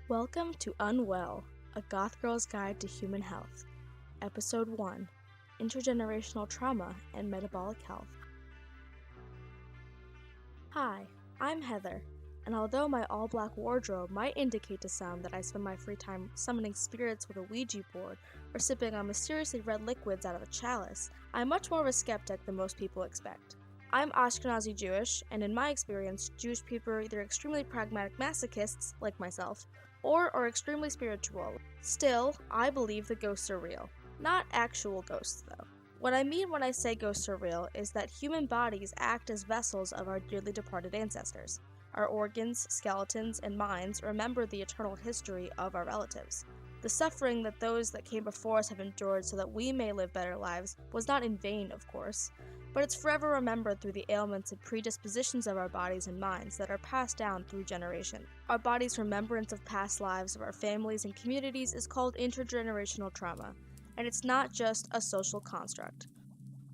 Welcome to Unwell, a Goth Girl's Guide to Human Health. Episode 1, Intergenerational Trauma and Metabolic Health. Hi, I'm Heather, and although my all-black wardrobe might indicate to some that I spend my free time summoning spirits with a Ouija board or sipping on mysteriously red liquids out of a chalice, I'm much more of a skeptic than most people expect. I'm Ashkenazi Jewish, and in my experience, Jewish people are either extremely pragmatic masochists, like myself, or are extremely spiritual. Still, I believe that ghosts are real. Not actual ghosts, though. What I mean when I say ghosts are real is that human bodies act as vessels of our dearly departed ancestors. Our organs, skeletons, and minds remember the eternal history of our relatives. The suffering that those that came before us have endured so that we may live better lives was not in vain, of course, but it's forever remembered through the ailments and predispositions of our bodies and minds that are passed down through generation. Our body's remembrance of past lives of our families and communities is called intergenerational trauma, and it's not just a social construct.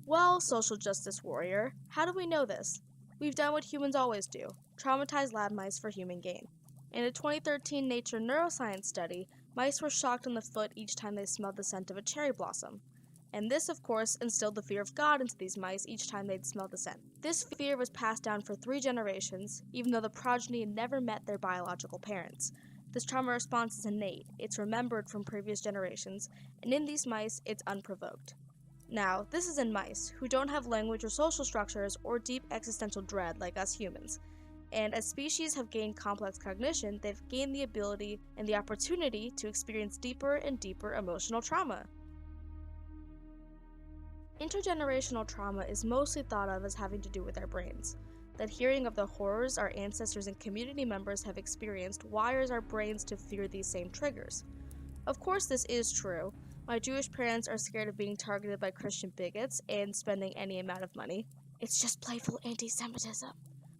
Well, social justice warrior, how do we know this? We've done what humans always do, traumatize lab mice for human gain. In a 2013 Nature neuroscience study, mice were shocked in the foot each time they smelled the scent of a cherry blossom. And this, of course, instilled the fear of God into these mice each time they'd smell the scent. This fear was passed down for 3 generations, even though the progeny had never met their biological parents. This trauma response is innate, it's remembered from previous generations, and in these mice, it's unprovoked. Now, this is in mice, who don't have language or social structures or deep existential dread like us humans. And as species have gained complex cognition, they've gained the ability and the opportunity to experience deeper and deeper emotional trauma. Intergenerational trauma is mostly thought of as having to do with our brains. That hearing of the horrors our ancestors and community members have experienced wires our brains to fear these same triggers. Of course, this is true. My Jewish parents are scared of being targeted by Christian bigots and spending any amount of money. It's just playful anti-Semitism.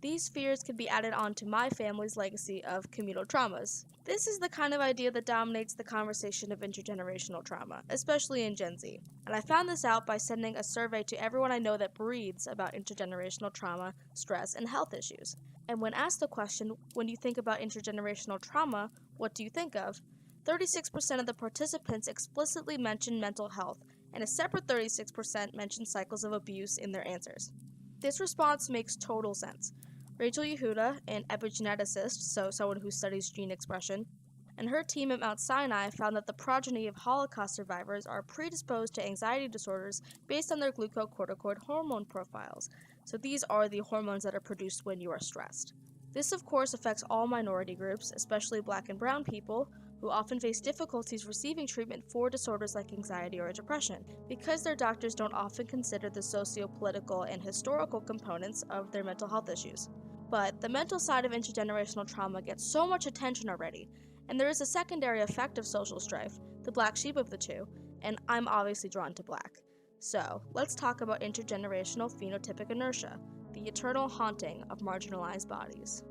These fears can be added on to my family's legacy of communal traumas. This is the kind of idea that dominates the conversation of intergenerational trauma, especially in Gen Z. And I found this out by sending a survey to everyone I know that breathes about intergenerational trauma, stress, and health issues. And when asked the question, when you think about intergenerational trauma, what do you think of? 36% of the participants explicitly mentioned mental health, and a separate 36% mentioned cycles of abuse in their answers. This response makes total sense. Rachel Yehuda, an epigeneticist, so someone who studies gene expression, and her team at Mount Sinai found that the progeny of Holocaust survivors are predisposed to anxiety disorders based on their glucocorticoid hormone profiles. So these are the hormones that are produced when you are stressed. This, of course, affects all minority groups, especially Black and brown people, who often face difficulties receiving treatment for disorders like anxiety or depression, because their doctors don't often consider the socio-political and historical components of their mental health issues. But the mental side of intergenerational trauma gets so much attention already, and there is a secondary effect of social strife, the black sheep of the two, and I'm obviously drawn to black. So, let's talk about intergenerational phenotypic inertia, the eternal haunting of marginalized bodies.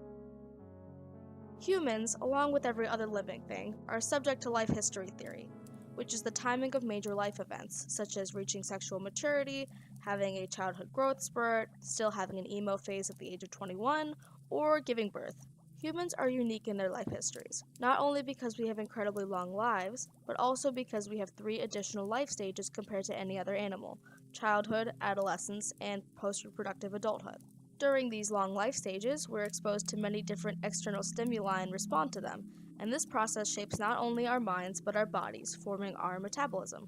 Humans, along with every other living thing, are subject to life history theory, which is the timing of major life events, such as reaching sexual maturity, having a childhood growth spurt, still having an emo phase at the age of 21, or giving birth. Humans are unique in their life histories, not only because we have incredibly long lives, but also because we have 3 additional life stages compared to any other animal: childhood, adolescence, and post-reproductive adulthood. During these long life stages, we're exposed to many different external stimuli and respond to them, and this process shapes not only our minds but our bodies, forming our metabolism.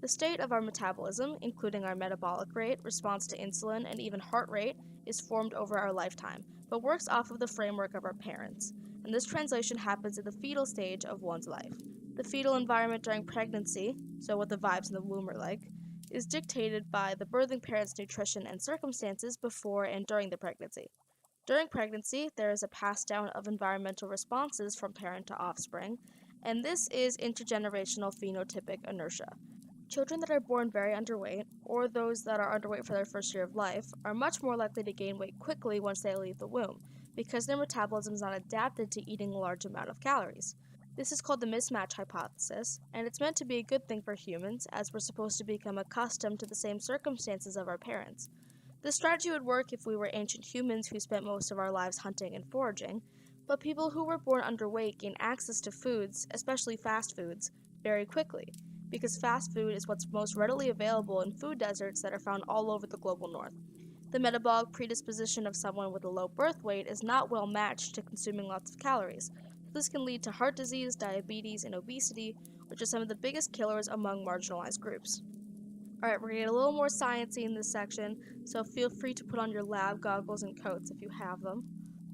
The state of our metabolism, including our metabolic rate, response to insulin, and even heart rate, is formed over our lifetime, but works off of the framework of our parents, and this translation happens in the fetal stage of one's life. The fetal environment during pregnancy, so what the vibes in the womb are like, is dictated by the birthing parent's nutrition and circumstances before and during the pregnancy. During pregnancy, there is a pass down of environmental responses from parent to offspring, and this is intergenerational phenotypic inertia. Children that are born very underweight, or those that are underweight for their first year of life, are much more likely to gain weight quickly once they leave the womb, because their metabolism is not adapted to eating a large amount of calories. This is called the mismatch hypothesis, and it's meant to be a good thing for humans, as we're supposed to become accustomed to the same circumstances of our parents. This strategy would work if we were ancient humans who spent most of our lives hunting and foraging, But people who were born underweight gain access to foods, especially fast foods, very quickly, because fast food is what's most readily available in food deserts that are found all over the global north. The metabolic predisposition of someone with a low birth weight is not well matched to consuming lots of calories. This can lead to heart disease, diabetes, and obesity, which are some of the biggest killers among marginalized groups. Alright, we're going to get a little more sciencey in this section, so feel free to put on your lab goggles and coats if you have them.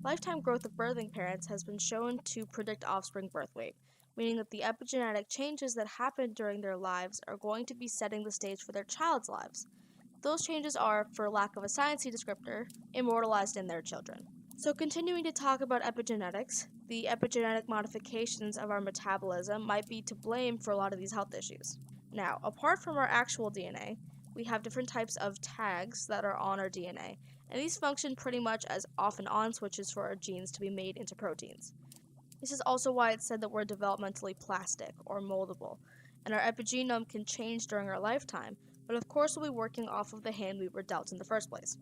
Lifetime growth of birthing parents has been shown to predict offspring birth weight, meaning that the epigenetic changes that happen during their lives are going to be setting the stage for their child's lives. Those changes are, for lack of a sciencey descriptor, immortalized in their children. So continuing to talk about epigenetics, the epigenetic modifications of our metabolism might be to blame for a lot of these health issues. Now, apart from our actual DNA, we have different types of tags that are on our DNA, and these function pretty much as off and on switches for our genes to be made into proteins. This is also why it's said that we're developmentally plastic or moldable, and our epigenome can change during our lifetime, but of course we'll be working off of the hand we were dealt in the first place.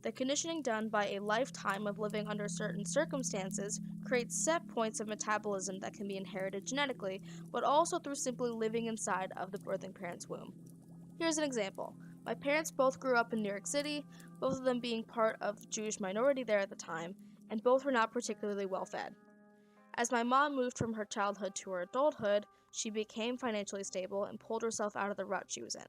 The conditioning done by a lifetime of living under certain circumstances creates set points of metabolism that can be inherited genetically, but also through simply living inside of the birthing parent's womb. Here's an example. My parents both grew up in New York City, both of them being part of the Jewish minority there at the time, and both were not particularly well fed. As my mom moved from her childhood to her adulthood, she became financially stable and pulled herself out of the rut she was in.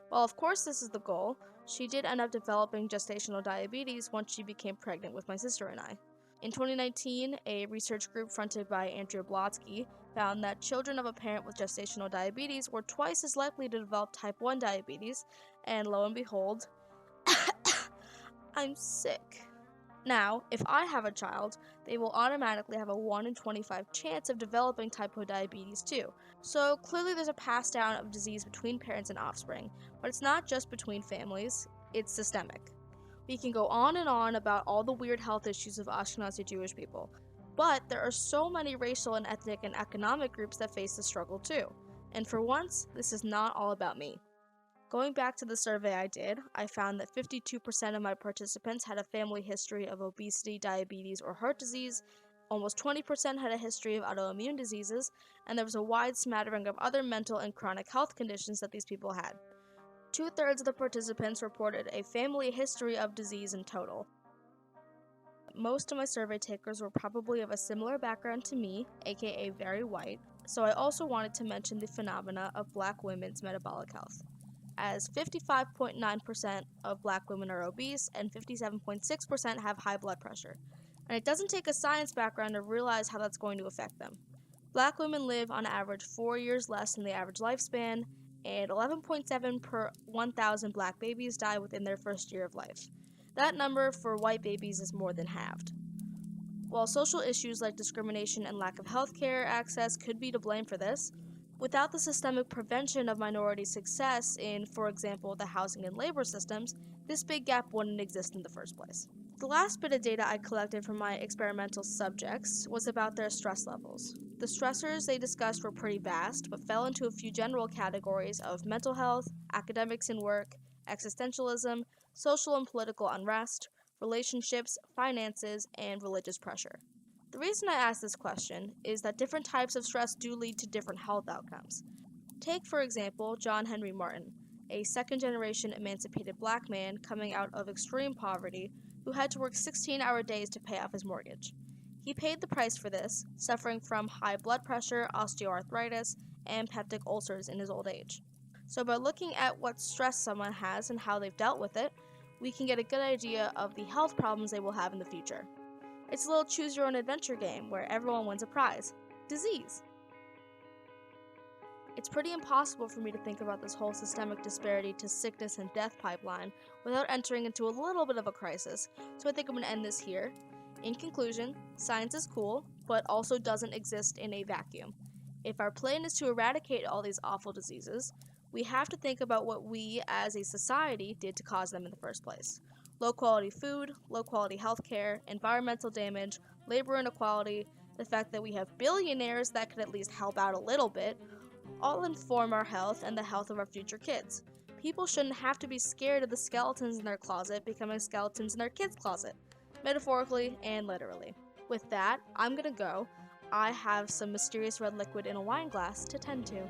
While of course this is the goal, she did end up developing gestational diabetes once she became pregnant with my sister and I. In 2019, a research group fronted by Andrea Blotsky found that children of a parent with gestational diabetes were twice as likely to develop type 1 diabetes, and lo and behold, I'm sick. Now, if I have a child, they will automatically have a 1 in 25 chance of developing type 1 diabetes too. So clearly there's a pass down of disease between parents and offspring, but it's not just between families, it's systemic. We can go on and on about all the weird health issues of Ashkenazi Jewish people, but there are so many racial and ethnic and economic groups that face the struggle too. And for once, this is not all about me. Going back to the survey I did, I found that 52% of my participants had a family history of obesity, diabetes, or heart disease, almost 20% had a history of autoimmune diseases, and there was a wide smattering of other mental and chronic health conditions that these people had. 2/3 of the participants reported a family history of disease in total. Most of my survey takers were probably of a similar background to me, aka very white, so I also wanted to mention the phenomena of Black women's metabolic health, as 55.9% of Black women are obese and 57.6% have high blood pressure. And it doesn't take a science background to realize how that's going to affect them. Black women live on average 4 years less than the average lifespan, and 11.7 per 1,000 Black babies die within their first year of life. That number for white babies is more than halved. While social issues like discrimination and lack of healthcare access could be to blame for this, without the systemic prevention of minority success in, for example, the housing and labor systems, this big gap wouldn't exist in the first place. The last bit of data I collected from my experimental subjects was about their stress levels. The stressors they discussed were pretty vast, but fell into a few general categories of mental health, academics and work, existentialism, social and political unrest, relationships, finances, and religious pressure. The reason I ask this question is that different types of stress do lead to different health outcomes. Take, for example, John Henry Martin, a second-generation emancipated Black man coming out of extreme poverty who had to work 16-hour days to pay off his mortgage. He paid the price for this, suffering from high blood pressure, osteoarthritis, and peptic ulcers in his old age. So by looking at what stress someone has and how they've dealt with it, we can get a good idea of the health problems they will have in the future. It's a little choose-your-own-adventure game where everyone wins a prize. Disease. It's pretty impossible for me to think about this whole systemic disparity to sickness and death pipeline without entering into a little bit of a crisis, so I think I'm going to end this here. In conclusion, science is cool, but also doesn't exist in a vacuum. If our plan is to eradicate all these awful diseases, we have to think about what we, as a society, did to cause them in the first place. Low-quality food, low-quality healthcare, environmental damage, labor inequality, the fact that we have billionaires that could at least help out a little bit, all inform our health and the health of our future kids. People shouldn't have to be scared of the skeletons in their closet becoming skeletons in their kids' closet, metaphorically and literally. With that, I'm gonna go. I have some mysterious red liquid in a wine glass to tend to.